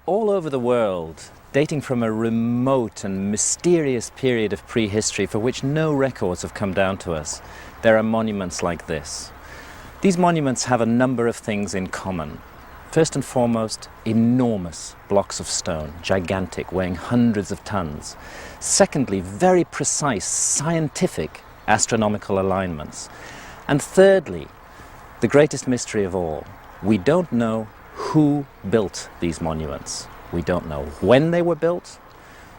all over the world, dating from a remote and mysterious period of prehistory for which no records have come down to us, there are monuments like this. These monuments have a number of things in common. First and foremost, enormous blocks of stone, gigantic, weighing hundreds of tons. Secondly, very precise scientific astronomical alignments. And thirdly, the greatest mystery of all, we don't know who built these monuments. We don't know when they were built,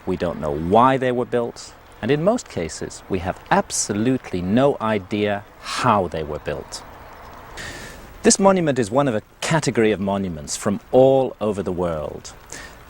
we don't know why they were built, and in most cases we have absolutely no idea how they were built. This monument is one of a category of monuments from all over the world.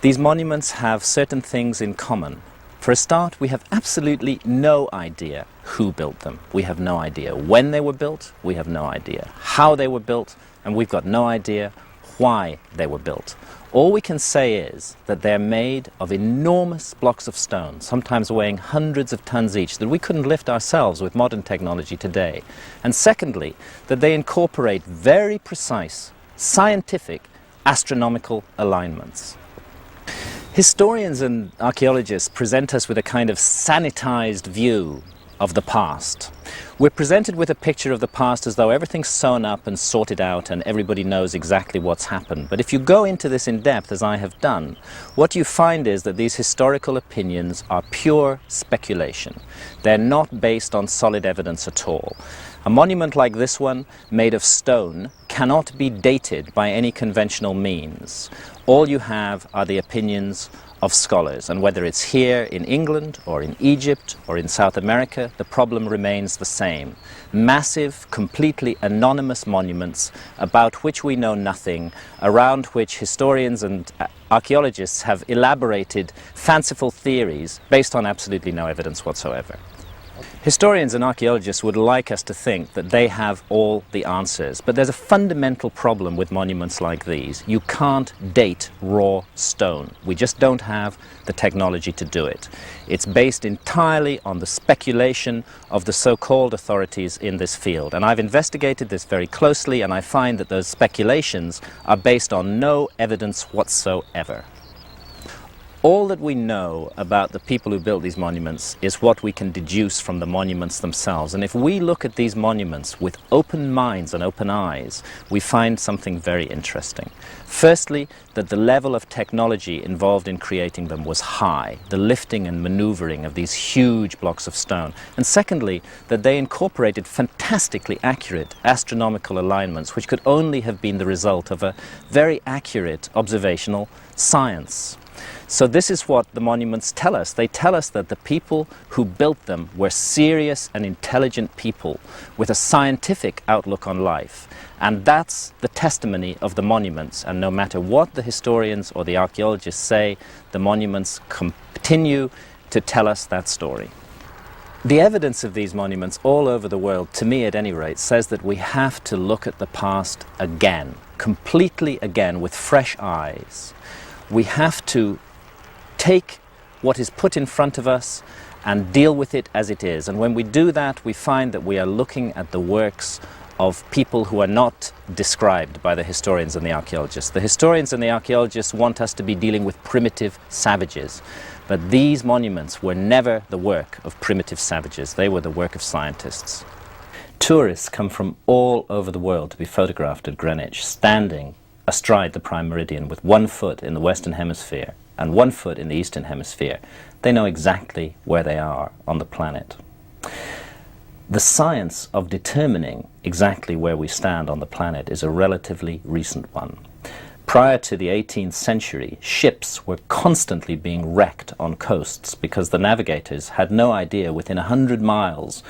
These monuments have certain things in common. For a start, we have absolutely no idea who built them. We have no idea when they were built, we have no idea how they were built, and we've got no idea why they were built. All we can say is that they're made of enormous blocks of stone, sometimes weighing hundreds of tons each, that we couldn't lift ourselves with modern technology today. And secondly, that they incorporate very precise, scientific, astronomical alignments. Historians and archaeologists present us with a kind of sanitized view of the past. We're presented with a picture of the past as though everything's sewn up and sorted out and everybody knows exactly what's happened. But if you go into this in depth, as I have done, what you find is that these historical opinions are pure speculation. They're not based on solid evidence at all. A monument like this one, made of stone, cannot be dated by any conventional means. All you have are the opinions of scholars, and whether it's here in England or in Egypt or in South America, the problem remains the same. Massive, completely anonymous monuments about which we know nothing, around which historians and archaeologists have elaborated fanciful theories based on absolutely no evidence whatsoever. Historians and archaeologists would like us to think that they have all the answers, but there's a fundamental problem with monuments like these. You can't date raw stone. We just don't have the technology to do it. It's based entirely on the speculation of the so-called authorities in this field. And I've investigated this very closely, and I find that those speculations are based on no evidence whatsoever. All that we know about the people who built these monuments is what we can deduce from the monuments themselves. And if we look at these monuments with open minds and open eyes, we find something very interesting. Firstly, that the level of technology involved in creating them was high, the lifting and maneuvering of these huge blocks of stone. And secondly, that they incorporated fantastically accurate astronomical alignments, which could only have been the result of a very accurate observational science. So this is what the monuments tell us. They tell us that the people who built them were serious and intelligent people with a scientific outlook on life. And that's the testimony of the monuments. And no matter what the historians or the archaeologists say, the monuments continue to tell us that story. The evidence of these monuments all over the world, to me at any rate, says that we have to look at the past again, completely again, with fresh eyes. We have to take what is put in front of us and deal with it as it is. And when we do that, we find that we are looking at the works of people who are not described by the historians and the archaeologists. The historians and the archaeologists want us to be dealing with primitive savages. But these monuments were never the work of primitive savages. They were the work of scientists. Tourists come from all over the world to be photographed at Greenwich, standing astride the prime meridian with 1 foot in the Western Hemisphere and 1 foot in the Eastern Hemisphere. They know exactly where they are on the planet. The science of determining exactly where we stand on the planet is a relatively recent one. Prior to the 18th century, ships were constantly being wrecked on coasts because the navigators had no idea within 100 miles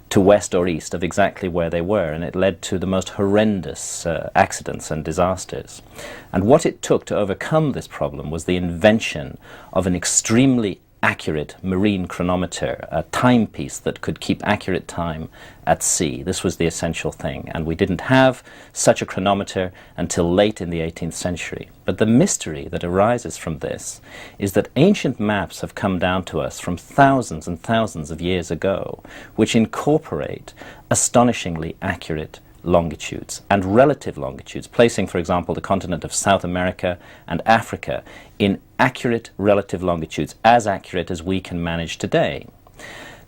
to west or east of exactly where they were, and it led to the most horrendous accidents and disasters. And what it took to overcome this problem was the invention of an extremely accurate marine chronometer, a timepiece that could keep accurate time at sea. This was the essential thing, and we didn't have such a chronometer until late in the 18th century. But the mystery that arises from this is that ancient maps have come down to us from thousands and thousands of years ago, which incorporate astonishingly accurate longitudes and relative longitudes, placing, for example, the continent of South America and Africa in accurate relative longitudes, as accurate as we can manage today.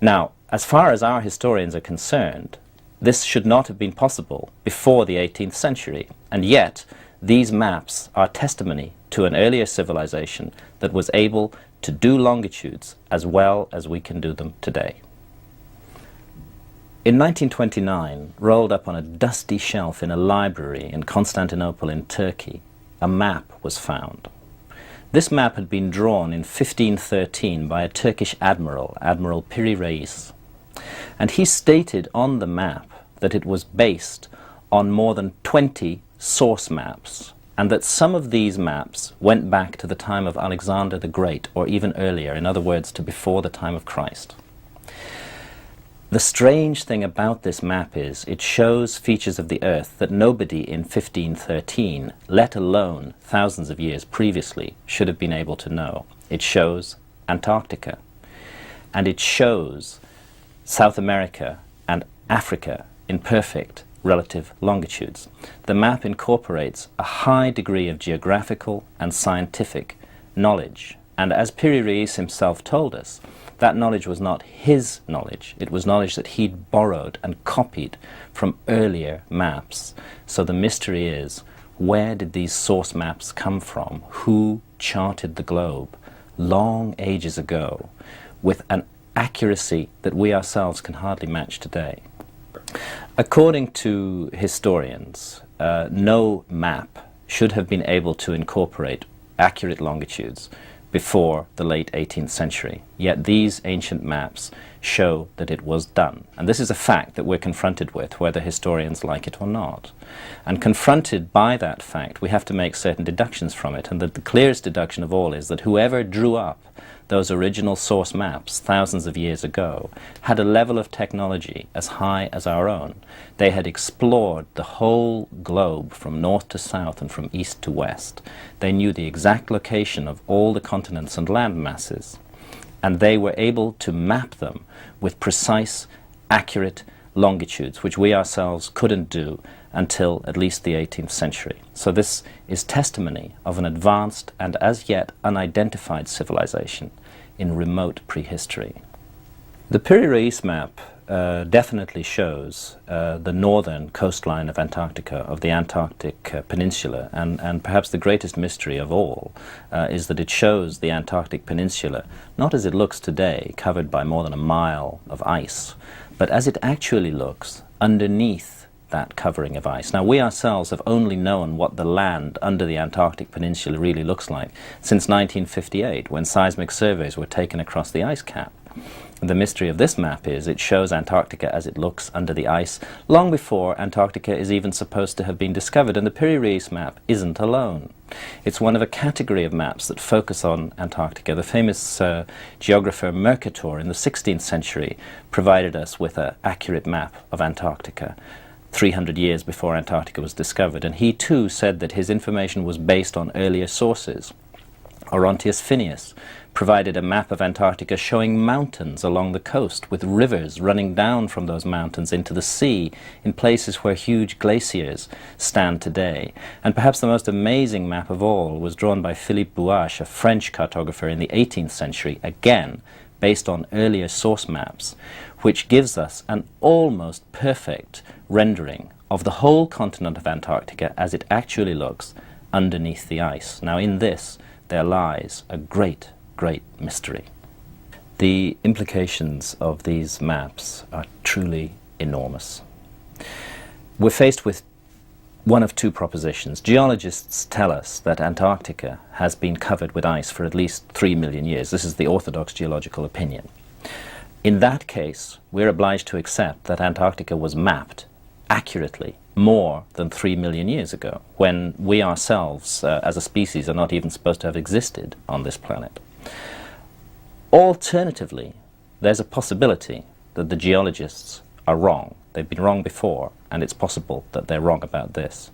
Now, as far as our historians are concerned, this should not have been possible before the 18th century, and yet these maps are testimony to an earlier civilization that was able to do longitudes as well as we can do them today. In 1929, rolled up on a dusty shelf in a library in Constantinople in Turkey, a map was found. This map had been drawn in 1513 by a Turkish admiral, Admiral Piri Reis, and he stated on the map that it was based on more than 20 source maps, and that some of these maps went back to the time of Alexander the Great, or even earlier, in other words, to before the time of Christ. The strange thing about this map is it shows features of the Earth that nobody in 1513, let alone thousands of years previously, should have been able to know. It shows Antarctica, and it shows South America and Africa in perfect relative longitudes. The map incorporates a high degree of geographical and scientific knowledge, and as Piri Reis himself told us, that knowledge was not his knowledge, it was knowledge that he'd borrowed and copied from earlier maps. So the mystery is, where did these source maps come from? Who charted the globe long ages ago with an accuracy that we ourselves can hardly match today? According to historians, no map should have been able to incorporate accurate longitudes before the late 18th century. Yet these ancient maps show that it was done. And this is a fact that we're confronted with, whether historians like it or not. And confronted by that fact, we have to make certain deductions from it. And the clearest deduction of all is that whoever drew up those original source maps thousands of years ago had a level of technology as high as our own. They had explored the whole globe from north to south and from east to west. They knew the exact location of all the continents and land masses, and they were able to map them with precise, accurate longitudes, which we ourselves couldn't do until at least the 18th century. So this is testimony of an advanced and as yet unidentified civilization in remote prehistory. The Piri Reis map definitely shows the northern coastline of Antarctica, of the Antarctic Peninsula, and perhaps the greatest mystery of all is that it shows the Antarctic Peninsula not as it looks today, covered by more than a mile of ice, but as it actually looks underneath that covering of ice. Now, we ourselves have only known what the land under the Antarctic Peninsula really looks like since 1958, when seismic surveys were taken across the ice cap. The mystery of this map is it shows Antarctica as it looks under the ice long before Antarctica is even supposed to have been discovered, and the Piri Reis map isn't alone. It's one of a category of maps that focus on Antarctica. The famous geographer Mercator in the 16th century provided us with an accurate map of Antarctica 300 years before Antarctica was discovered, and he too said that his information was based on earlier sources. Orontius Phineas provided a map of Antarctica showing mountains along the coast, with rivers running down from those mountains into the sea in places where huge glaciers stand today. And perhaps the most amazing map of all was drawn by Philippe Bouache, a French cartographer in the 18th century, again based on earlier source maps, which gives us an almost perfect rendering of the whole continent of Antarctica as it actually looks underneath the ice. Now, in this there lies a great, great mystery. The implications of these maps are truly enormous. We're faced with one of two propositions. Geologists tell us that Antarctica has been covered with ice for at least 3 million years. This is the orthodox geological opinion. In that case, we're obliged to accept that Antarctica was mapped accurately more than 3 million years ago, when we ourselves, as a species, are not even supposed to have existed on this planet. Alternatively, there's a possibility that the geologists are wrong. They've been wrong before, and it's possible that they're wrong about this.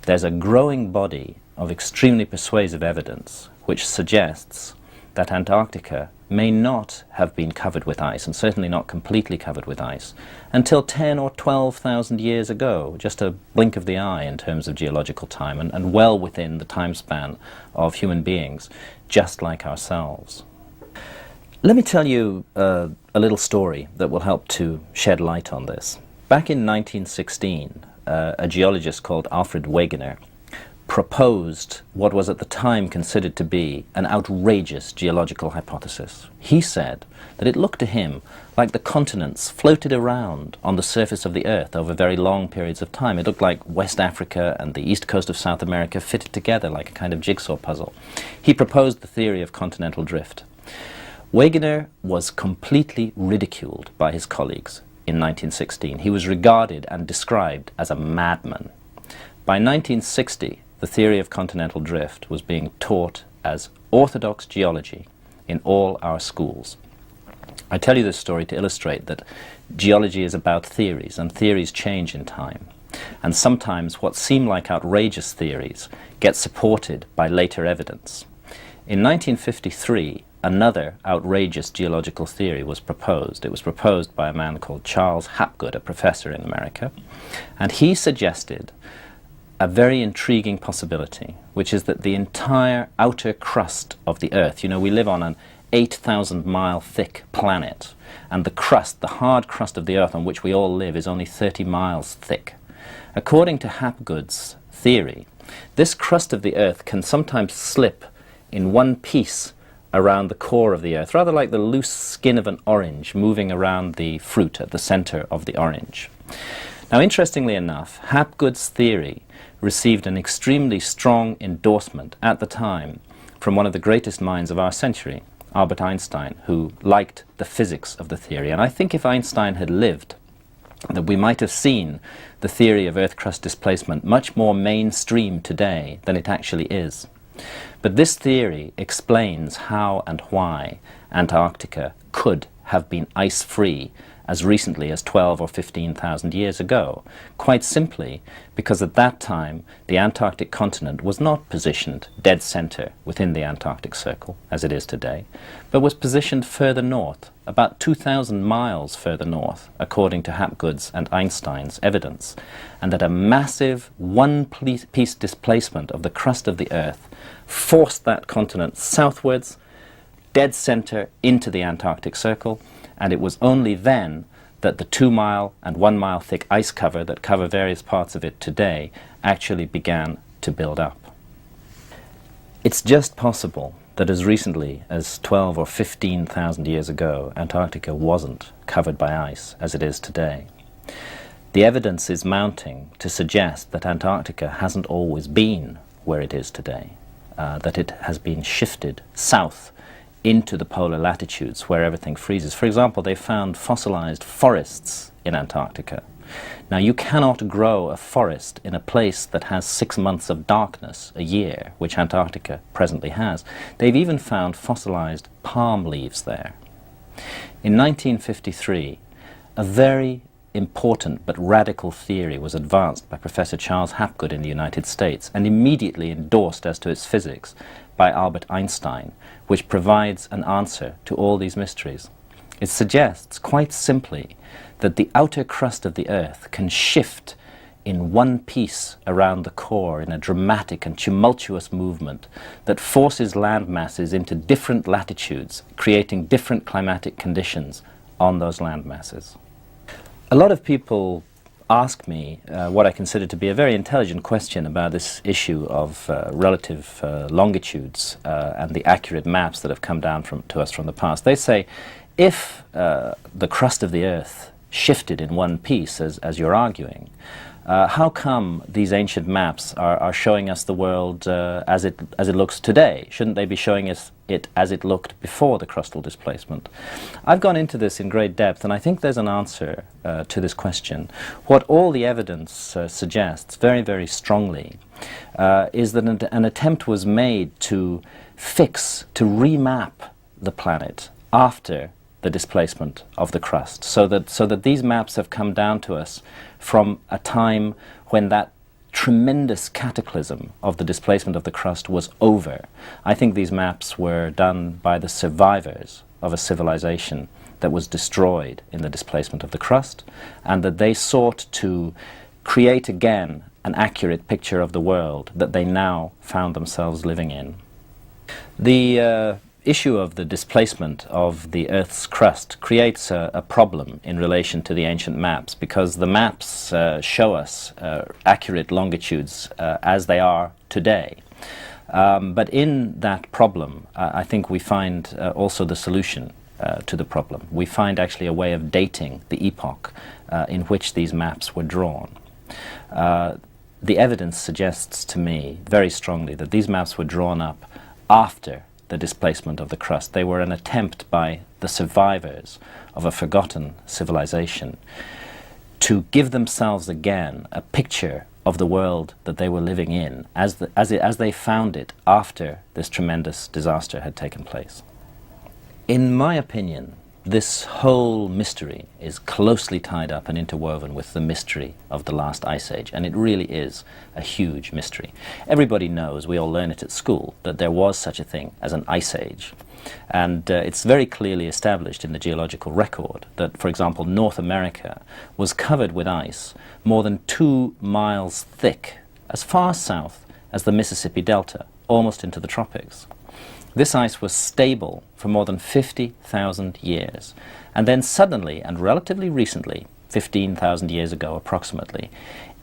There's a growing body of extremely persuasive evidence which suggests that Antarctica may not have been covered with ice, and certainly not completely covered with ice, until 10 or 12,000 years ago, just a blink of the eye in terms of geological time, and well within the time span of human beings, just like ourselves. Let me tell you a little story that will help to shed light on this. Back in 1916, a geologist called Alfred Wegener proposed what was at the time considered to be an outrageous geological hypothesis. He said that it looked to him like the continents floated around on the surface of the Earth over very long periods of time. It looked like West Africa and the east coast of South America fitted together like a kind of jigsaw puzzle. He proposed the theory of continental drift. Wegener was completely ridiculed by his colleagues in 1916. He was regarded and described as a madman. By 1960, the theory of continental drift was being taught as orthodox geology in all our schools. I tell you this story to illustrate that geology is about theories, and theories change in time. And sometimes what seem like outrageous theories get supported by later evidence. In 1953, another outrageous geological theory was proposed. It was proposed by a man called Charles Hapgood, a professor in America, and he suggested a very intriguing possibility, which is that the entire outer crust of the Earth, you know, we live on an 8,000-mile thick planet, and the crust, the hard crust of the Earth on which we all live, is only 30 miles thick. According to Hapgood's theory, this crust of the Earth can sometimes slip in one piece around the core of the Earth, rather like the loose skin of an orange moving around the fruit at the center of the orange. Now, interestingly enough, Hapgood's theory received an extremely strong endorsement at the time from one of the greatest minds of our century, Albert Einstein, who liked the physics of the theory. And I think if Einstein had lived, that we might have seen the theory of Earth crust displacement much more mainstream today than it actually is. But this theory explains how and why Antarctica could have been ice-free as recently as 12 or 15,000 years ago, quite simply because at that time the Antarctic continent was not positioned dead center within the Antarctic Circle, as it is today, but was positioned further north, about 2,000 miles further north, according to Hapgood's and Einstein's evidence, and that a massive one-piece displacement of the crust of the Earth forced that continent southwards, dead center into the Antarctic Circle, and it was only then that the 2-mile and 1-mile thick ice cover that cover various parts of it today actually began to build up. It's just possible that as recently as 12 or 15,000 years ago, Antarctica wasn't covered by ice as it is today. The evidence is mounting to suggest that Antarctica hasn't always been where it is today, that it has been shifted south into the polar latitudes where everything freezes. For example, they found fossilized forests in Antarctica. Now, you cannot grow a forest in a place that has 6 months of darkness a year, which Antarctica presently has. They've even found fossilized palm leaves there. In 1953, a very important but radical theory was advanced by Professor Charles Hapgood in the United States and immediately endorsed as to its physics by Albert Einstein, which provides an answer to all these mysteries. It suggests, quite simply, that the outer crust of the Earth can shift in one piece around the core in a dramatic and tumultuous movement that forces land masses into different latitudes, creating different climatic conditions on those land masses. A lot of people ask me what I consider to be a very intelligent question about this issue of relative longitudes and the accurate maps that have come down to us from the past. They say, if the crust of the Earth shifted in one piece, as you're arguing, how come these ancient maps are showing us the world as it looks today? Shouldn't they be showing us it as it looked before the crustal displacement? I've gone into this in great depth, and I think there's an answer to this question. What all the evidence suggests very, very strongly is that an attempt was made to remap the planet after the displacement of the crust, so that these maps have come down to us from a time when that tremendous cataclysm of the displacement of the crust was over. I think these maps were done by the survivors of a civilization that was destroyed in the displacement of the crust, and that they sought to create again an accurate picture of the world that they now found themselves living in. The issue of the displacement of the Earth's crust creates a problem in relation to the ancient maps, because the maps show us accurate longitudes as they are today. But in that problem, I think we find also the solution to the problem. We find actually a way of dating the epoch in which these maps were drawn. The evidence suggests to me very strongly that these maps were drawn up after the displacement of the crust. They were an attempt by the survivors of a forgotten civilization to give themselves again a picture of the world that they were living in as they found it after this tremendous disaster had taken place. In my opinion, this whole mystery is closely tied up and interwoven with the mystery of the last ice age, and it really is a huge mystery. Everybody knows, we all learn it at school, that there was such a thing as an ice age. And it's very clearly established in the geological record that, for example, North America was covered with ice more than 2 miles thick, as far south as the Mississippi Delta, almost into the tropics. This ice was stable for more than 50,000 years. And then suddenly, and relatively recently, 15,000 years ago approximately,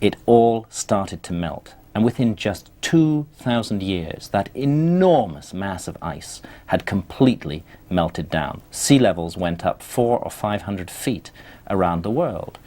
it all started to melt. And within just 2,000 years, that enormous mass of ice had completely melted down. Sea levels went up 400 or 500 feet around the world.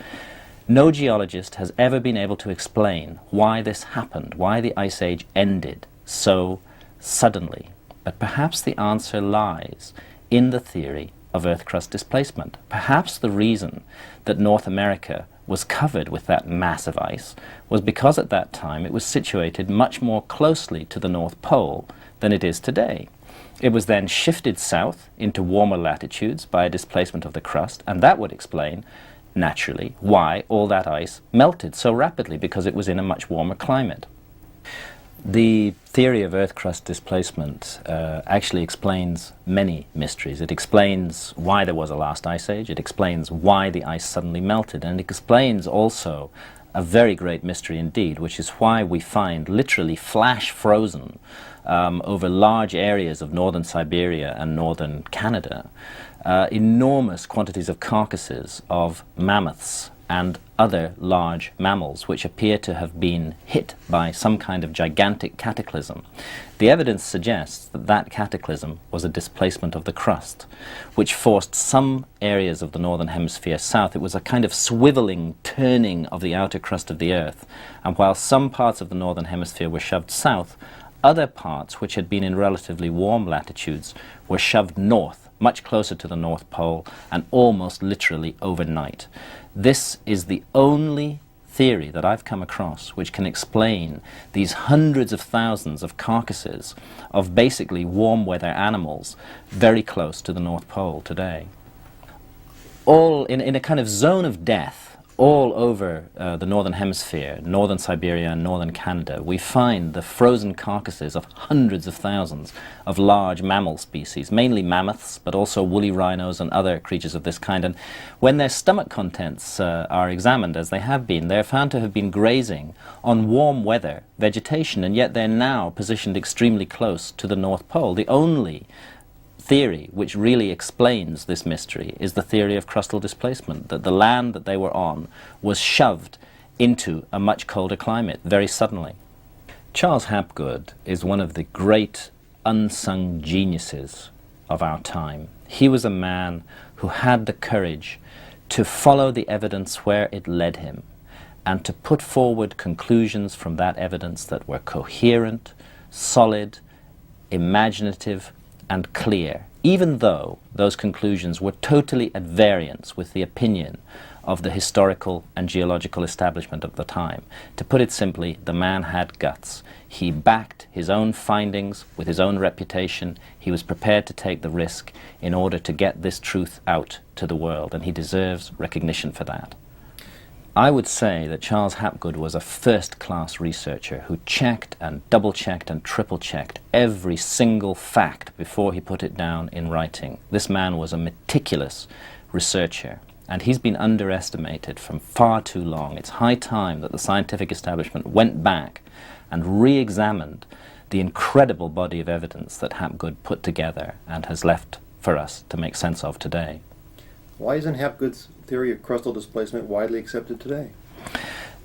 No geologist has ever been able to explain why this happened, why the Ice Age ended so suddenly. But perhaps the answer lies in the theory of Earth crust displacement. Perhaps the reason that North America was covered with that mass of ice was because at that time it was situated much more closely to the North Pole than it is today. It was then shifted south into warmer latitudes by a displacement of the crust, and that would explain, naturally, why all that ice melted so rapidly, because it was in a much warmer climate. The theory of Earth crust displacement actually explains many mysteries. It explains why there was a last ice age, it explains why the ice suddenly melted, and it explains also a very great mystery indeed, which is why we find literally flash frozen over large areas of northern Siberia and northern Canada, enormous quantities of carcasses of mammoths and other large mammals which appear to have been hit by some kind of gigantic cataclysm. The evidence suggests that that cataclysm was a displacement of the crust, which forced some areas of the northern hemisphere south. It was a kind of swiveling, turning of the outer crust of the Earth, and while some parts of the northern hemisphere were shoved south, other parts which had been in relatively warm latitudes were shoved north, much closer to the North Pole, and almost literally overnight. This is the only theory that I've come across which can explain these hundreds of thousands of carcasses of basically warm weather animals very close to the North Pole today. All in a kind of zone of death all over the northern hemisphere, northern Siberia and northern Canada, we find the frozen carcasses of hundreds of thousands of large mammal species, mainly mammoths, but also woolly rhinos and other creatures of this kind. And when their stomach contents are examined, as they have been, they're found to have been grazing on warm weather vegetation, and yet they're now positioned extremely close to the North Pole. The only theory which really explains this mystery is the theory of crustal displacement, that the land that they were on was shoved into a much colder climate very suddenly. Charles Hapgood is one of the great unsung geniuses of our time. He was a man who had the courage to follow the evidence where it led him and to put forward conclusions from that evidence that were coherent, solid, imaginative, and clear, even though those conclusions were totally at variance with the opinion of the historical and geological establishment of the time. To put it simply, the man had guts. He backed his own findings with his own reputation. He was prepared to take the risk in order to get this truth out to the world, and he deserves recognition for that. I would say that Charles Hapgood was a first-class researcher who checked and double-checked and triple-checked every single fact before he put it down in writing. This man was a meticulous researcher, and he's been underestimated from far too long. It's high time that the scientific establishment went back and re-examined the incredible body of evidence that Hapgood put together and has left for us to make sense of today. Why isn't Hapgood's theory of crustal displacement widely accepted today?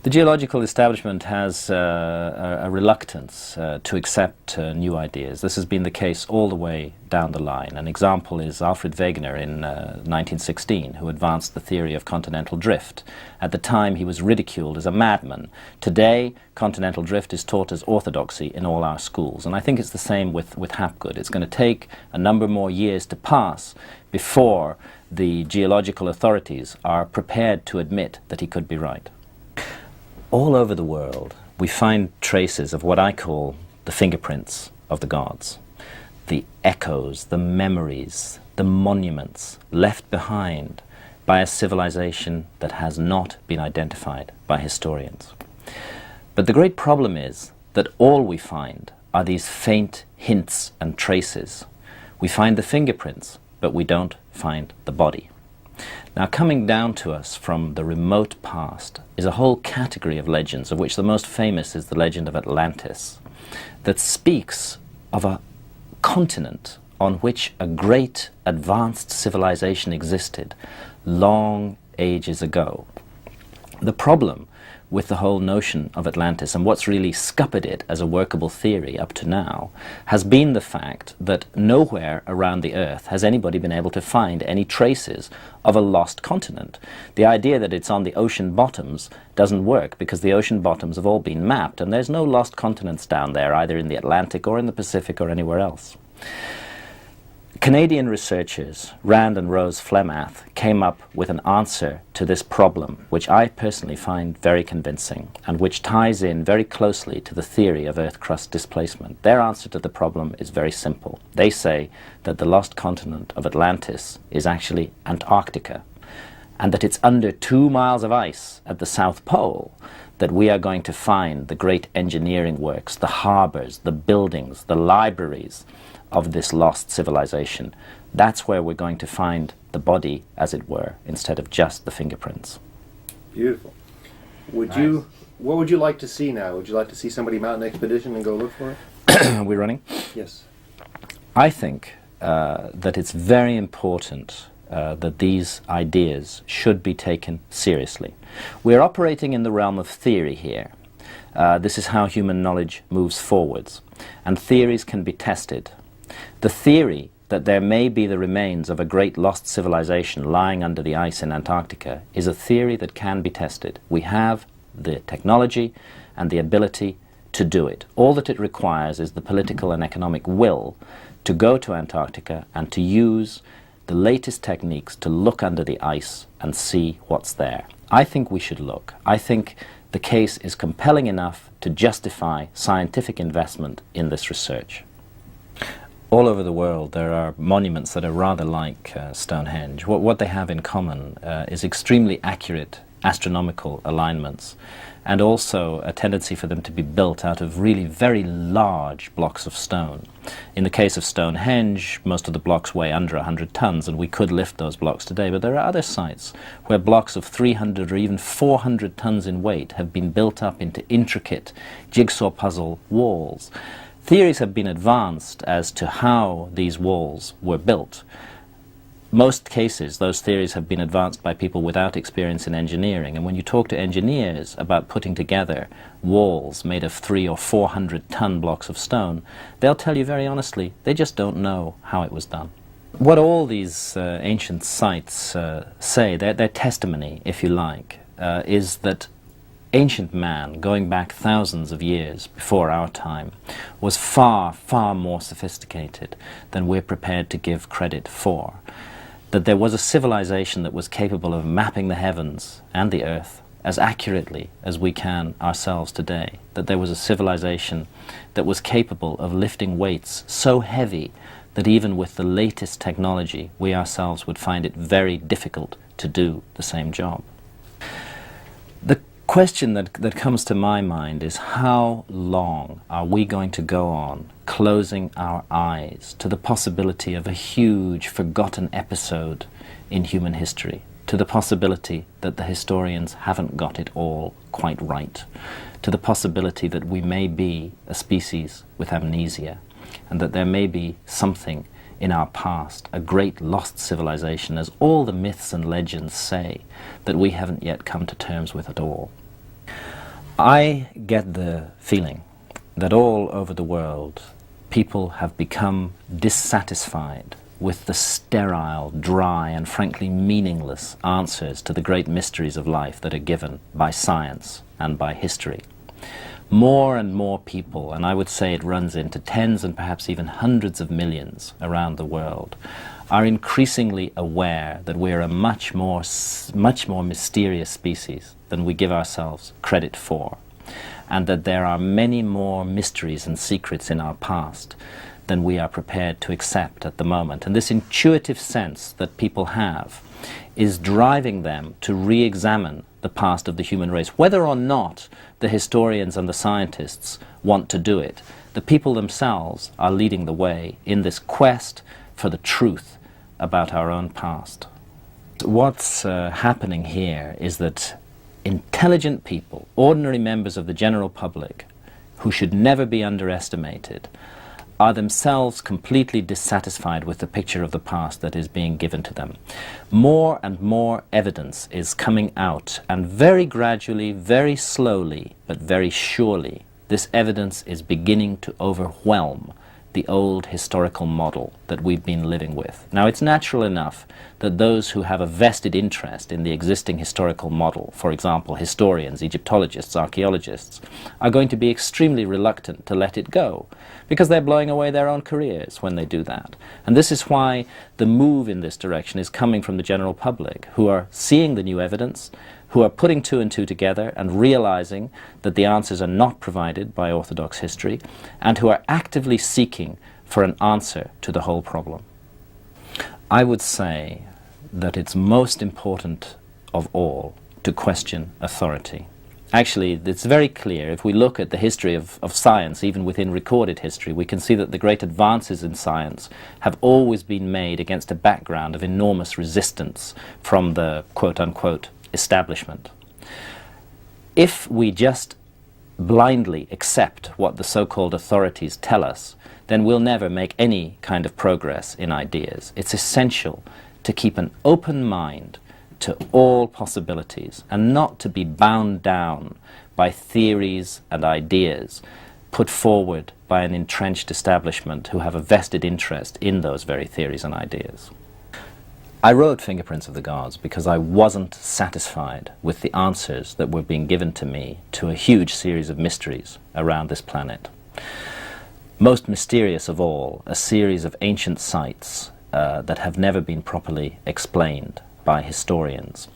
The geological establishment has a reluctance to accept new ideas. This has been the case all the way down the line. An example is Alfred Wegener in 1916, who advanced the theory of continental drift. At the time, he was ridiculed as a madman. Today, continental drift is taught as orthodoxy in all our schools. And I think it's the same with Hapgood. It's going to take a number more years to pass before the geological authorities are prepared to admit that he could be right. All over the world, we find traces of what I call the fingerprints of the gods. The echoes, the memories, the monuments left behind by a civilization that has not been identified by historians. But the great problem is that all we find are these faint hints and traces. We find the fingerprints, but we don't find the body. Now, coming down to us from the remote past is a whole category of legends, of which the most famous is the legend of Atlantis, that speaks of a continent on which a great advanced civilization existed long ages ago. The problem with the whole notion of Atlantis, and what's really scuppered it as a workable theory up to now, has been the fact that nowhere around the Earth has anybody been able to find any traces of a lost continent. The idea that it's on the ocean bottoms doesn't work, because the ocean bottoms have all been mapped, and there's no lost continents down there, either in the Atlantic or in the Pacific or anywhere else. Canadian researchers Rand and Rose Flemath came up with an answer to this problem, which I personally find very convincing and which ties in very closely to the theory of Earth crust displacement. Their answer to the problem is very simple. They say that the lost continent of Atlantis is actually Antarctica, and that it's under 2 miles of ice at the South Pole that we are going to find the great engineering works, the harbors, the buildings, the libraries of this lost civilization. That's where we're going to find the body, as it were, instead of just the fingerprints. Beautiful. What would you like to see now? Would you like to see somebody mount an expedition and go look for it? Are we running? Yes. I think that it's very important that these ideas should be taken seriously. We're operating in the realm of theory here. This is how human knowledge moves forwards, and theories can be tested. The theory that there may be the remains of a great lost civilization lying under the ice in Antarctica is a theory that can be tested. We have the technology and the ability to do it. All that it requires is the political and economic will to go to Antarctica and to use the latest techniques to look under the ice and see what's there. I think we should look. I think the case is compelling enough to justify scientific investment in this research. All over the world there are monuments that are rather like Stonehenge. What they have in common is extremely accurate astronomical alignments, and also a tendency for them to be built out of really very large blocks of stone. In the case of Stonehenge, most of the blocks weigh under 100 tons, and we could lift those blocks today, but there are other sites where blocks of 300 or even 400 tons in weight have been built up into intricate jigsaw puzzle walls. Theories have been advanced as to how these walls were built. Most cases, those theories have been advanced by people without experience in engineering, and when you talk to engineers about putting together walls made of 300 or 400 ton blocks of stone, they'll tell you very honestly, they just don't know how it was done. What all these ancient sites say, their testimony, if you like, is that ancient man, going back thousands of years before our time, was far, far more sophisticated than we're prepared to give credit for. That there was a civilization that was capable of mapping the heavens and the earth as accurately as we can ourselves today. That there was a civilization that was capable of lifting weights so heavy that even with the latest technology, we ourselves would find it very difficult to do the same job. question that comes to my mind is, how long are we going to go on closing our eyes to the possibility of a huge forgotten episode in human history, to the possibility that the historians haven't got it all quite right, to the possibility that we may be a species with amnesia, and that there may be something in our past, a great lost civilization, as all the myths and legends say, that we haven't yet come to terms with at all. I get the feeling that all over the world people have become dissatisfied with the sterile, dry, and frankly meaningless answers to the great mysteries of life that are given by science and by history. More and more people, and I would say it runs into tens and perhaps even hundreds of millions around the world, are increasingly aware that we're a much more mysterious species than we give ourselves credit for, and that there are many more mysteries and secrets in our past than we are prepared to accept at the moment. And this intuitive sense that people have is driving them to re-examine the past of the human race. Whether or not the historians and the scientists want to do it, the people themselves are leading the way in this quest for the truth about our own past. What's happening here is that intelligent people, ordinary members of the general public, who should never be underestimated, are themselves completely dissatisfied with the picture of the past that is being given to them. More and more evidence is coming out, and very gradually, very slowly, but very surely, this evidence is beginning to overwhelm the old historical model that we've been living with. Now, it's natural enough that those who have a vested interest in the existing historical model, for example, historians, Egyptologists, archaeologists, are going to be extremely reluctant to let it go, because they're blowing away their own careers when they do that. And this is why the move in this direction is coming from the general public, who are seeing the new evidence, who are putting two and two together and realizing that the answers are not provided by orthodox history, and who are actively seeking for an answer to the whole problem. I would say that it's most important of all to question authority. Actually, it's very clear. If we look at the history of science, even within recorded history, we can see that the great advances in science have always been made against a background of enormous resistance from the quote-unquote establishment. If we just blindly accept what the so-called authorities tell us, then we'll never make any kind of progress in ideas. It's essential to keep an open mind to all possibilities and not to be bound down by theories and ideas put forward by an entrenched establishment who have a vested interest in those very theories and ideas. I wrote Fingerprints of the Gods because I wasn't satisfied with the answers that were being given to me to a huge series of mysteries around this planet. Most mysterious of all, a series of ancient sites that have never been properly explained by historians.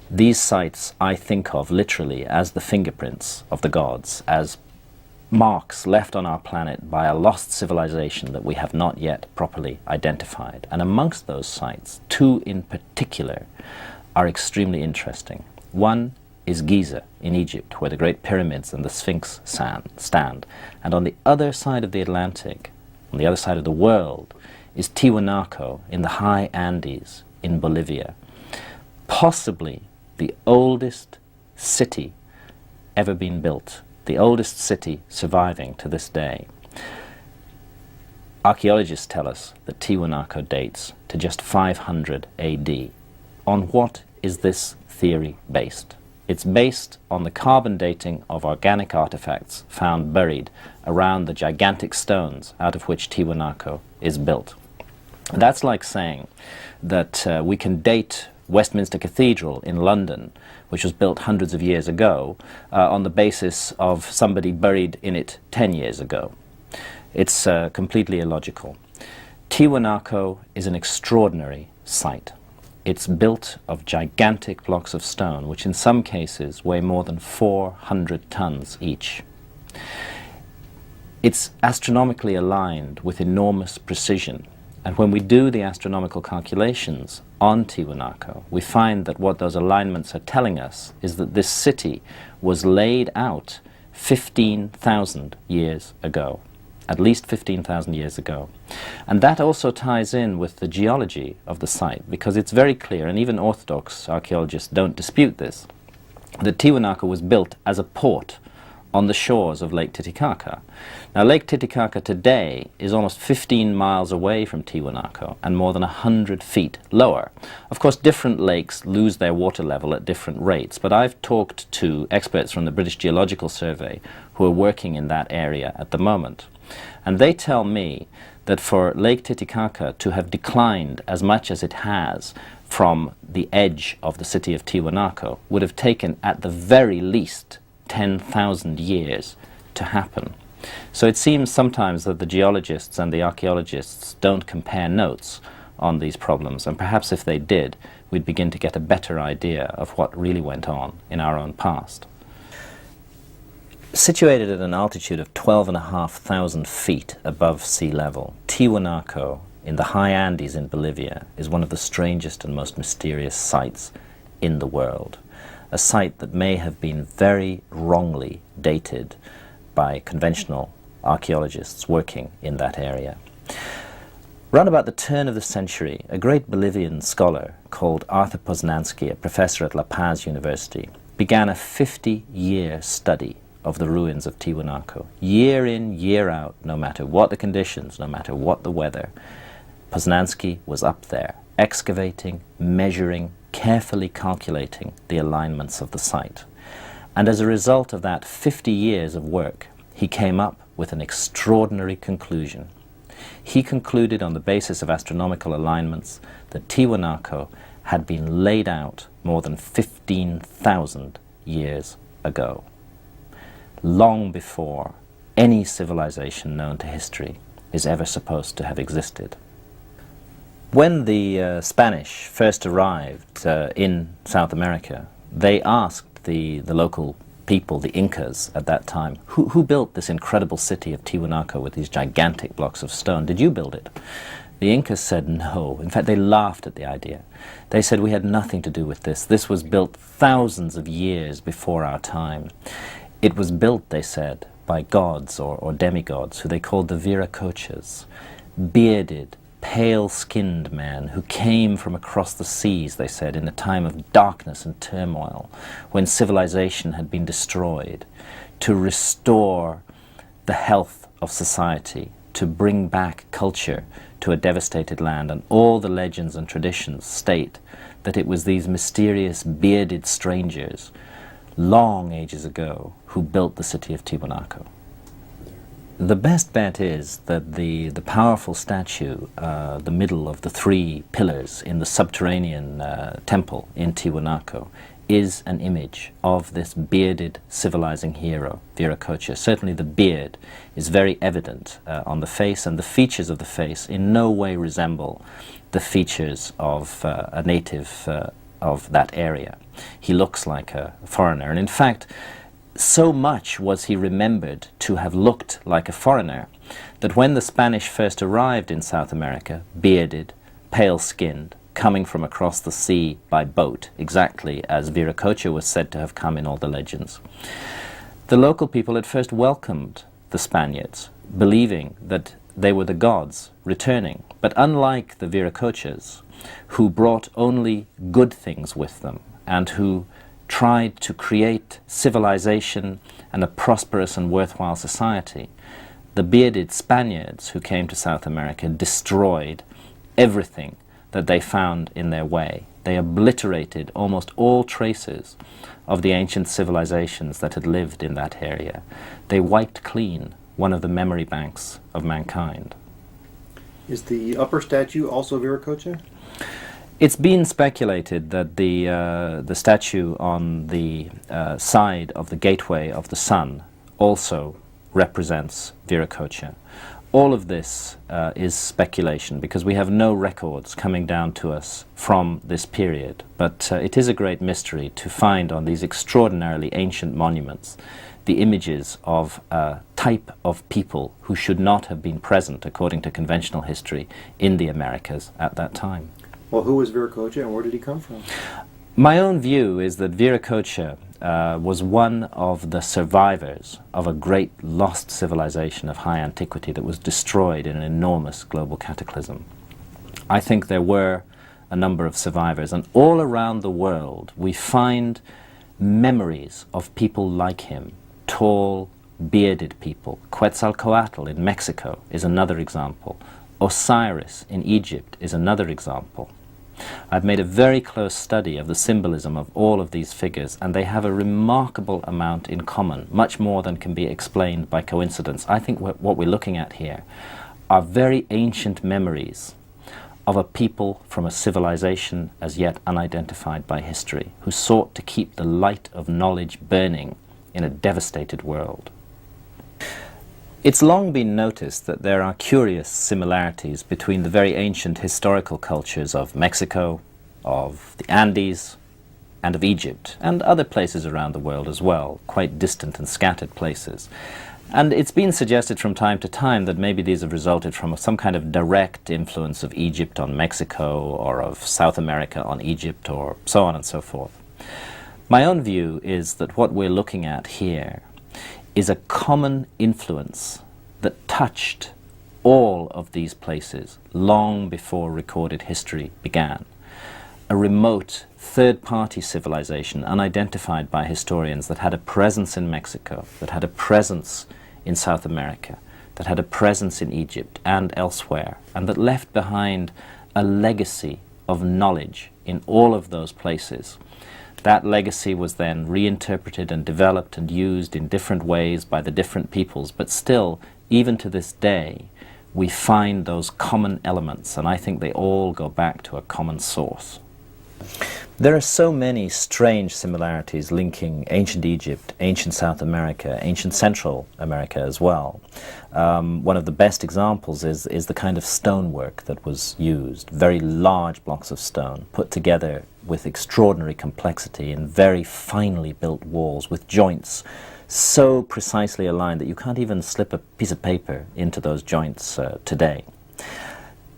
These sites I think of literally as the fingerprints of the gods, as marks left on our planet by a lost civilization that we have not yet properly identified. And amongst those sites, two in particular are extremely interesting. One is Giza in Egypt, where the Great Pyramids and the Sphinx stand. And on the other side of the Atlantic, on the other side of the world, is Tiwanaku in the high Andes in Bolivia. Possibly the oldest city ever been built, the oldest city surviving to this day. Archaeologists tell us that Tiwanaku dates to just 500 AD. On what is this theory based? It's based on the carbon dating of organic artifacts found buried around the gigantic stones out of which Tiwanaku is built. That's like saying that we can date Westminster Cathedral in London, which was built hundreds of years ago, on the basis of somebody buried in it 10 years ago. It's completely illogical. Tiwanaku is an extraordinary site. It's built of gigantic blocks of stone, which in some cases weigh more than 400 tons each. It's astronomically aligned with enormous precision. And when we do the astronomical calculations on Tiwanaku, we find that what those alignments are telling us is that this city was laid out 15,000 years ago, at least 15,000 years ago. And that also ties in with the geology of the site, because it's very clear, and even Orthodox archaeologists don't dispute this, that Tiwanaku was built as a port on the shores of Lake Titicaca. Now, Lake Titicaca today is almost 15 miles away from Tiwanaku and more than 100 feet lower. Of course, different lakes lose their water level at different rates, but I've talked to experts from the British Geological Survey who are working in that area at the moment. And they tell me that for Lake Titicaca to have declined as much as it has from the edge of the city of Tiwanaku would have taken, at the very least, 10,000 years to happen. So it seems sometimes that the geologists and the archaeologists don't compare notes on these problems, and perhaps if they did, we'd begin to get a better idea of what really went on in our own past. Situated at an altitude of 12,500 feet above sea level, Tiwanaku in the high Andes in Bolivia is one of the strangest and most mysterious sites in the world. A site that may have been very wrongly dated by conventional archaeologists working in that area. Round about the turn of the century, a great Bolivian scholar called Arthur Poznański, a professor at La Paz University, began a 50-year study of the ruins of Tiwanaku. Year in, year out, no matter what the conditions, no matter what the weather, Poznański was up there, excavating, measuring, carefully calculating the alignments of the site. And as a result of that 50 years of work, he came up with an extraordinary conclusion. He concluded on the basis of astronomical alignments that Tiwanaku had been laid out more than 15,000 years ago, long before any civilization known to history is ever supposed to have existed. When the Spanish first arrived in South America, they asked the local people, the Incas at that time, who built this incredible city of Tiwanaku with these gigantic blocks of stone? Did you build it? The Incas said no. In fact, they laughed at the idea. They said we had nothing to do with this. This was built thousands of years before our time. It was built, they said, by gods or demigods who they called the Viracochas, bearded, pale-skinned men who came from across the seas, they said, in a time of darkness and turmoil, when civilization had been destroyed, to restore the health of society, to bring back culture to a devastated land. And all the legends and traditions state that it was these mysterious bearded strangers, long ages ago, who built the city of Tiwanaku. The best bet is that the powerful statue, the middle of the three pillars in the subterranean temple in Tiwanaku, is an image of this bearded civilizing hero, Viracocha. Certainly the beard is very evident on the face, and the features of the face in no way resemble the features of a native of that area. He looks like a foreigner, and in fact, so much was he remembered to have looked like a foreigner that when the Spanish first arrived in South America, bearded, pale-skinned, coming from across the sea by boat, exactly as Viracocha was said to have come in all the legends, the local people at first welcomed the Spaniards, believing that they were the gods returning. But unlike the Viracochas, who brought only good things with them and who tried to create civilization and a prosperous and worthwhile society, the bearded Spaniards who came to South America destroyed everything that they found in their way. They obliterated almost all traces of the ancient civilizations that had lived in that area. They wiped clean one of the memory banks of mankind. Is the upper statue also Viracocha? It's been speculated that the statue on the side of the Gateway of the Sun also represents Viracocha. All of this is speculation because we have no records coming down to us from this period, but it is a great mystery to find on these extraordinarily ancient monuments the images of a type of people who should not have been present, according to conventional history, in the Americas at that time. Well, who was Viracocha and where did he come from? My own view is that Viracocha was one of the survivors of a great lost civilization of high antiquity that was destroyed in an enormous global cataclysm. I think there were a number of survivors, and all around the world we find memories of people like him, tall, bearded people. Quetzalcoatl in Mexico is another example. Osiris in Egypt is another example. I've made a very close study of the symbolism of all of these figures, and they have a remarkable amount in common, much more than can be explained by coincidence. I think what we're looking at here are very ancient memories of a people from a civilization as yet unidentified by history, who sought to keep the light of knowledge burning in a devastated world. It's long been noticed that there are curious similarities between the very ancient historical cultures of Mexico, of the Andes, and of Egypt, and other places around the world as well, quite distant and scattered places. And it's been suggested from time to time that maybe these have resulted from some kind of direct influence of Egypt on Mexico, or of South America on Egypt, or so on and so forth. My own view is that what we're looking at here is a common influence that touched all of these places long before recorded history began. A remote third-party civilization unidentified by historians that had a presence in Mexico, that had a presence in South America, that had a presence in Egypt and elsewhere, and that left behind a legacy of knowledge in all of those places. That legacy was then reinterpreted and developed and used in different ways by the different peoples, but still, even to this day, we find those common elements, and I think they all go back to a common source. There are so many strange similarities linking ancient Egypt, ancient South America, ancient Central America as well. One of the best examples is the kind of stonework that was used, very large blocks of stone put together with extraordinary complexity in very finely built walls with joints so precisely aligned that you can't even slip a piece of paper into those joints today.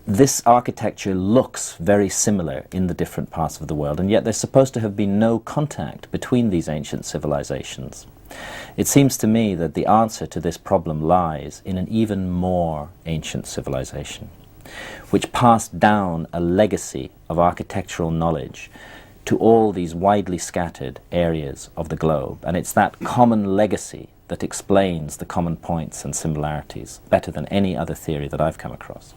This architecture looks very similar in the different parts of the world, and yet there's supposed to have been no contact between these ancient civilizations. It seems to me that the answer to this problem lies in an even more ancient civilization, which passed down a legacy of architectural knowledge to all these widely scattered areas of the globe. And it's that common legacy that explains the common points and similarities better than any other theory that I've come across.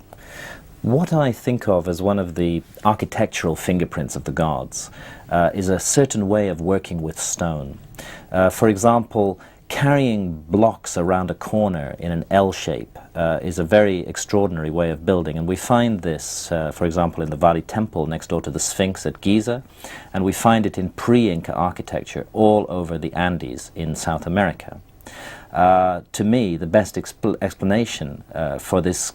What I think of as one of the architectural fingerprints of the gods is a certain way of working with stone. For example, carrying blocks around a corner in an L shape is a very extraordinary way of building, and we find this, for example, in the Vadi Temple next door to the Sphinx at Giza, and we find it in pre-Inca architecture all over the Andes in South America. To me, the best explanation for this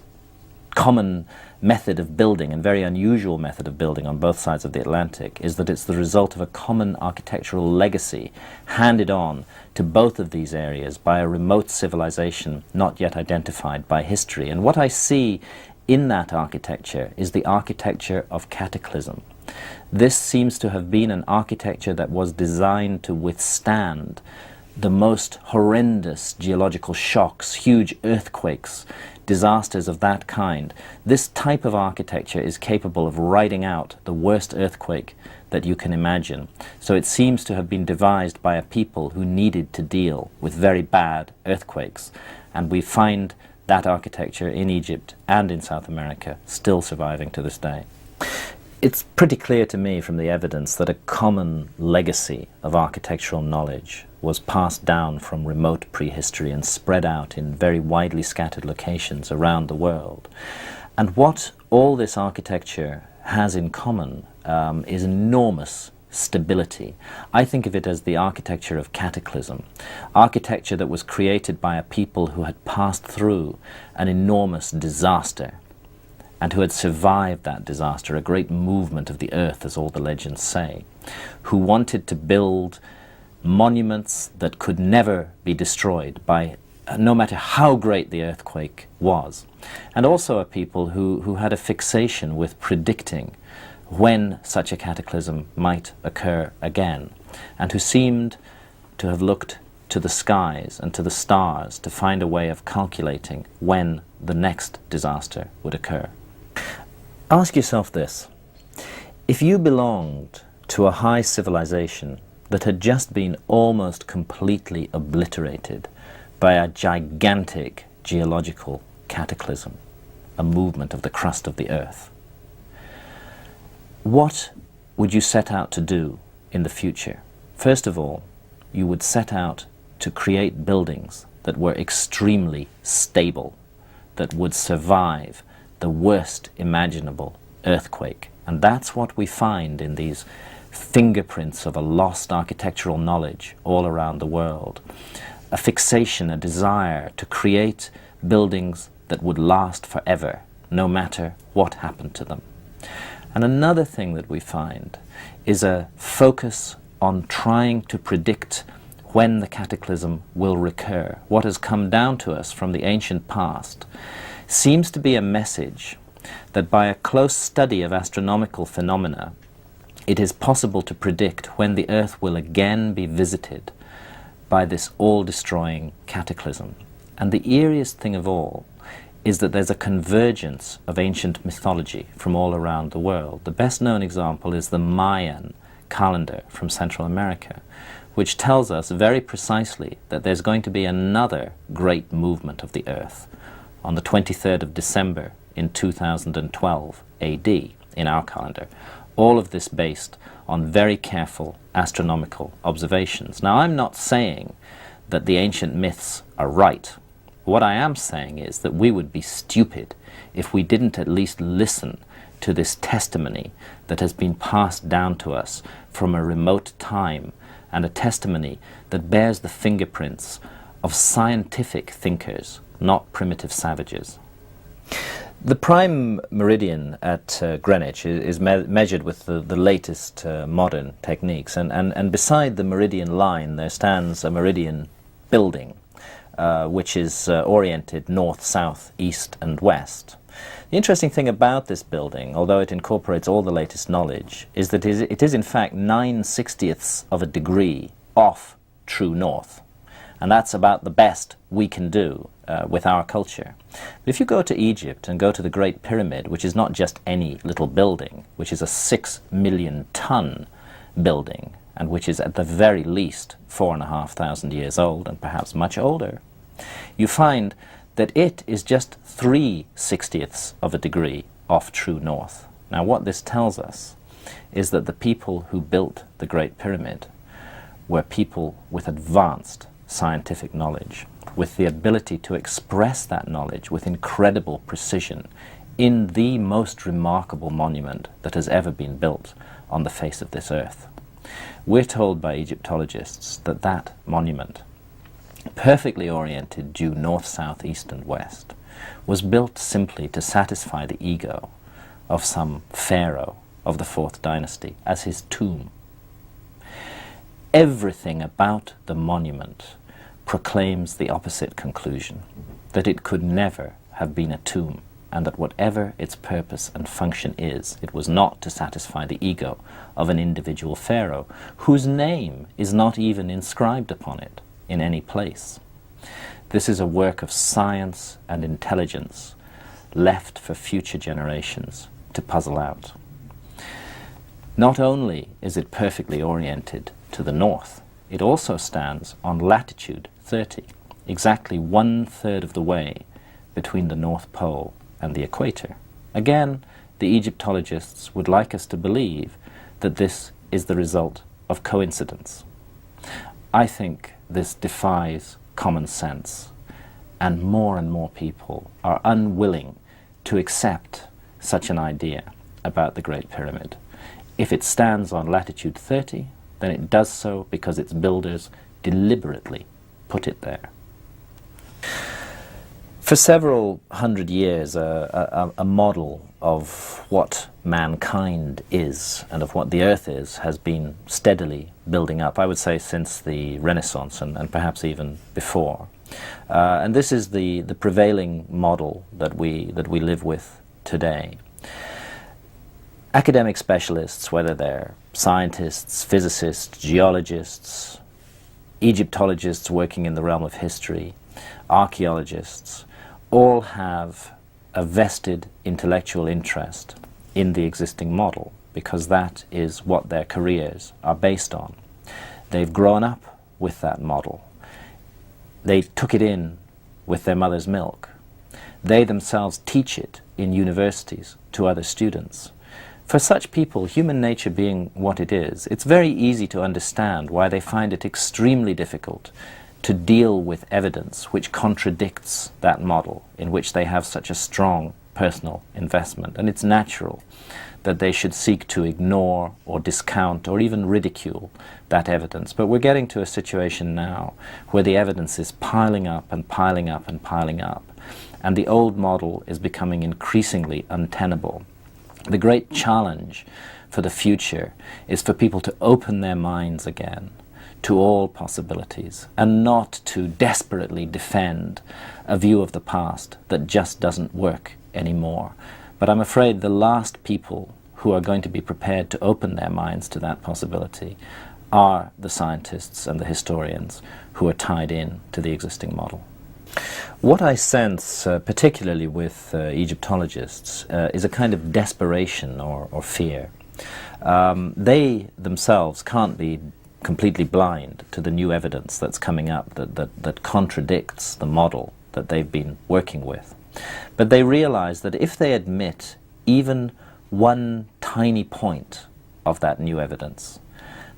common method of building, and very unusual method of building on both sides of the Atlantic, is that it's the result of a common architectural legacy handed on to both of these areas by a remote civilization not yet identified by history. And what I see in that architecture is the architecture of cataclysm. This seems to have been an architecture that was designed to withstand the most horrendous geological shocks, huge earthquakes, disasters of that kind. This type of architecture is capable of riding out the worst earthquake that you can imagine. So it seems to have been devised by a people who needed to deal with very bad earthquakes. And we find that architecture in Egypt and in South America still surviving to this day. It's pretty clear to me from the evidence that a common legacy of architectural knowledge was passed down from remote prehistory and spread out in very widely scattered locations around the world. And what all this architecture has in common is enormous stability. I think of it as the architecture of cataclysm, architecture that was created by a people who had passed through an enormous disaster and who had survived that disaster, a great movement of the earth, as all the legends say, who wanted to build monuments that could never be destroyed by no matter how great the earthquake was, and also a people who had a fixation with predicting when such a cataclysm might occur again, and who seemed to have looked to the skies and to the stars to find a way of calculating when the next disaster would occur. Ask yourself this: if you belonged to a high civilization that had just been almost completely obliterated by a gigantic geological cataclysm, a movement of the crust of the earth, what would you set out to do in the future? First of all, you would set out to create buildings that were extremely stable, that would survive the worst imaginable earthquake. And that's what we find in these fingerprints of a lost architectural knowledge all around the world. A fixation, a desire to create buildings that would last forever, no matter what happened to them. And another thing that we find is a focus on trying to predict when the cataclysm will recur. What has come down to us from the ancient past seems to be a message that by a close study of astronomical phenomena, it is possible to predict when the Earth will again be visited by this all-destroying cataclysm. And the eeriest thing of all is that there's a convergence of ancient mythology from all around the world. The best known example is the Mayan calendar from Central America, which tells us very precisely that there's going to be another great movement of the Earth on the 23rd of December in 2012 AD in our calendar. All of this based on very careful astronomical observations. Now, I'm not saying that the ancient myths are right. What I am saying is that we would be stupid if we didn't at least listen to this testimony that has been passed down to us from a remote time, and a testimony that bears the fingerprints of scientific thinkers, not primitive savages. The prime meridian at Greenwich is measured with the latest modern techniques, and beside the meridian line there stands a meridian building which is oriented north, south, east and west. The interesting thing about this building, although it incorporates all the latest knowledge, is that it is in fact 9/60ths of a degree off true north. And that's about the best we can do with our culture. But if you go to Egypt and go to the Great Pyramid, which is not just any little building, which is a 6 million ton building, and which is at the very least 4,500 years old and perhaps much older, you find that it is just 3/60ths of a degree off true north. Now, what this tells us is that the people who built the Great Pyramid were people with advanced scientific knowledge, with the ability to express that knowledge with incredible precision in the most remarkable monument that has ever been built on the face of this earth. We're told by Egyptologists that that monument, perfectly oriented due north, south, east and west, was built simply to satisfy the ego of some pharaoh of the 4th dynasty as his tomb. Everything about the monument proclaims the opposite conclusion, that it could never have been a tomb, and that whatever its purpose and function is, it was not to satisfy the ego of an individual pharaoh whose name is not even inscribed upon it in any place. This is a work of science and intelligence left for future generations to puzzle out. Not only is it perfectly oriented to the north, it also stands on latitude 30, exactly 1/3 of the way between the North Pole and the equator. Again, the Egyptologists would like us to believe that this is the result of coincidence. I think this defies common sense, and more people are unwilling to accept such an idea about the Great Pyramid. If it stands on latitude 30, then it does so because its builders deliberately put it there. For several hundred years, a model of what mankind is and of what the earth is has been steadily building up, I would say since the Renaissance and perhaps even before. And this is the prevailing model that we live with today. Academic specialists, whether they're scientists, physicists, geologists, Egyptologists working in the realm of history, archaeologists, all have a vested intellectual interest in the existing model, because that is what their careers are based on. They've grown up with that model. They took it in with their mother's milk. They themselves teach it in universities to other students. For such people, human nature being what it is, it's very easy to understand why they find it extremely difficult to deal with evidence which contradicts that model, in which they have such a strong personal investment. And it's natural that they should seek to ignore or discount or even ridicule that evidence. But we're getting to a situation now where the evidence is piling up and piling up and piling up, and the old model is becoming increasingly untenable. The great challenge for the future is for people to open their minds again to all possibilities, and not to desperately defend a view of the past that just doesn't work anymore. But I'm afraid the last people who are going to be prepared to open their minds to that possibility are the scientists and the historians who are tied in to the existing model. What I sense, particularly with Egyptologists, is a kind of desperation or fear. They themselves can't be completely blind to the new evidence that's coming up that contradicts the model that they've been working with. But they realize that if they admit even one tiny point of that new evidence,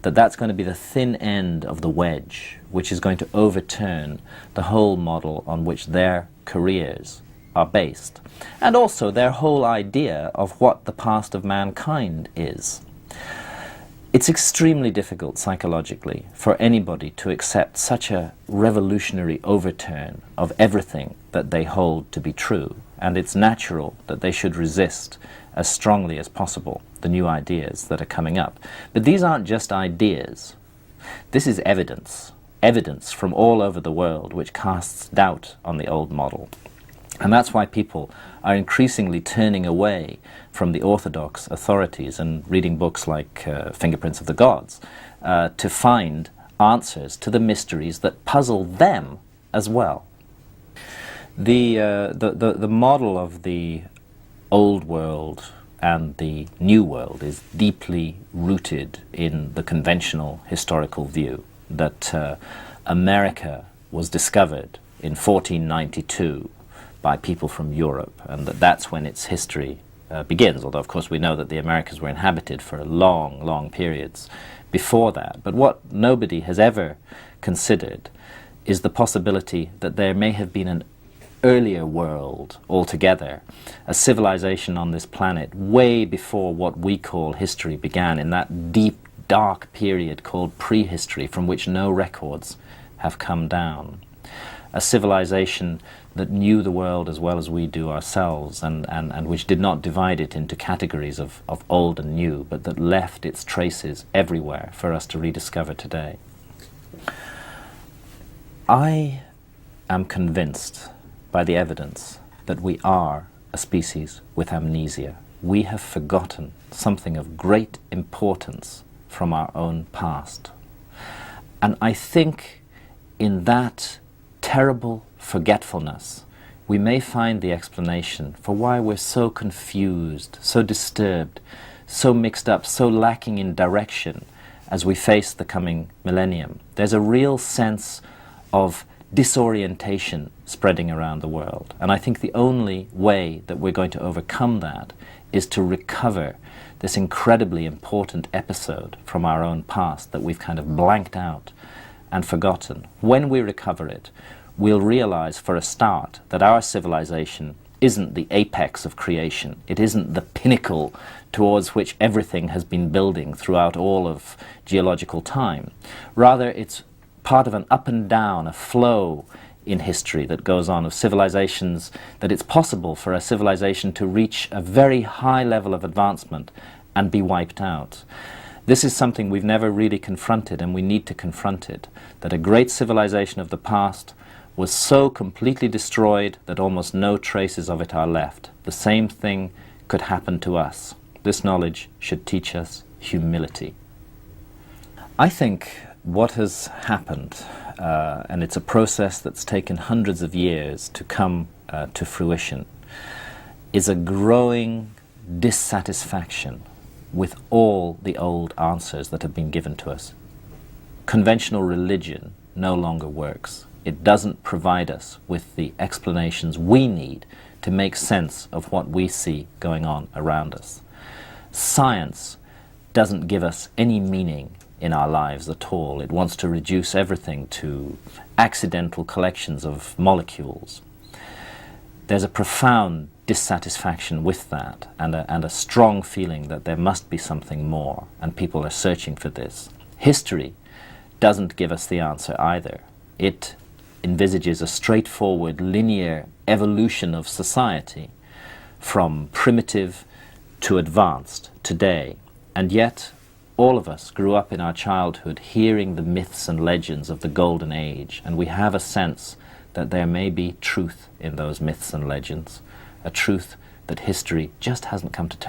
that's going to be the thin end of the wedge, which is going to overturn the whole model on which their careers are based, and also their whole idea of what the past of mankind is. It's extremely difficult psychologically for anybody to accept such a revolutionary overturn of everything that they hold to be true, and it's natural that they should resist as strongly as possible the new ideas that are coming up. But these aren't just ideas. This is evidence from all over the world which casts doubt on the old model. And that's why people are increasingly turning away from the orthodox authorities and reading books like Fingerprints of the Gods to find answers to the mysteries that puzzle them as well. The model of the old world and the new world is deeply rooted in the conventional historical view that America was discovered in 1492 by people from Europe, and that's when its history begins, although of course we know that the Americas were inhabited for long periods before that. But what nobody has ever considered is the possibility that there may have been an earlier world altogether, a civilization on this planet way before what we call history began, in that deep, dark period called prehistory, from which no records have come down. A civilization that knew the world as well as we do ourselves, and which did not divide it into categories of old and new, but that left its traces everywhere for us to rediscover today. I am convinced by the evidence that we are a species with amnesia. We have forgotten something of great importance from our own past. And I think in that terrible forgetfulness, we may find the explanation for why we're so confused, so disturbed, so mixed up, so lacking in direction as we face the coming millennium. There's a real sense of disorientation spreading around the world. And I think the only way that we're going to overcome that is to recover this incredibly important episode from our own past that we've kind of blanked out and forgotten. When we recover it, we'll realize for a start that our civilization isn't the apex of creation. It isn't the pinnacle towards which everything has been building throughout all of geological time. Rather, it's part of an up and down, a flow in history that goes on of civilizations, that it's possible for a civilization to reach a very high level of advancement and be wiped out. This is something we've never really confronted, and we need to confront it, that a great civilization of the past was so completely destroyed that almost no traces of it are left. The same thing could happen to us. This knowledge should teach us humility. I think what has happened, and it's a process that's taken hundreds of years to come to fruition, is a growing dissatisfaction with all the old answers that have been given to us. Conventional religion no longer works. It doesn't provide us with the explanations we need to make sense of what we see going on around us. Science doesn't give us any meaning in our lives at all. It wants to reduce everything to accidental collections of molecules. There's a profound dissatisfaction with that, and a strong feeling that there must be something more, and people are searching for this. History doesn't give us the answer either. It envisages a straightforward, linear evolution of society from primitive to advanced today. And yet, all of us grew up in our childhood hearing the myths and legends of the Golden Age, and we have a sense that there may be truth in those myths and legends, a truth that history just hasn't come to terms with.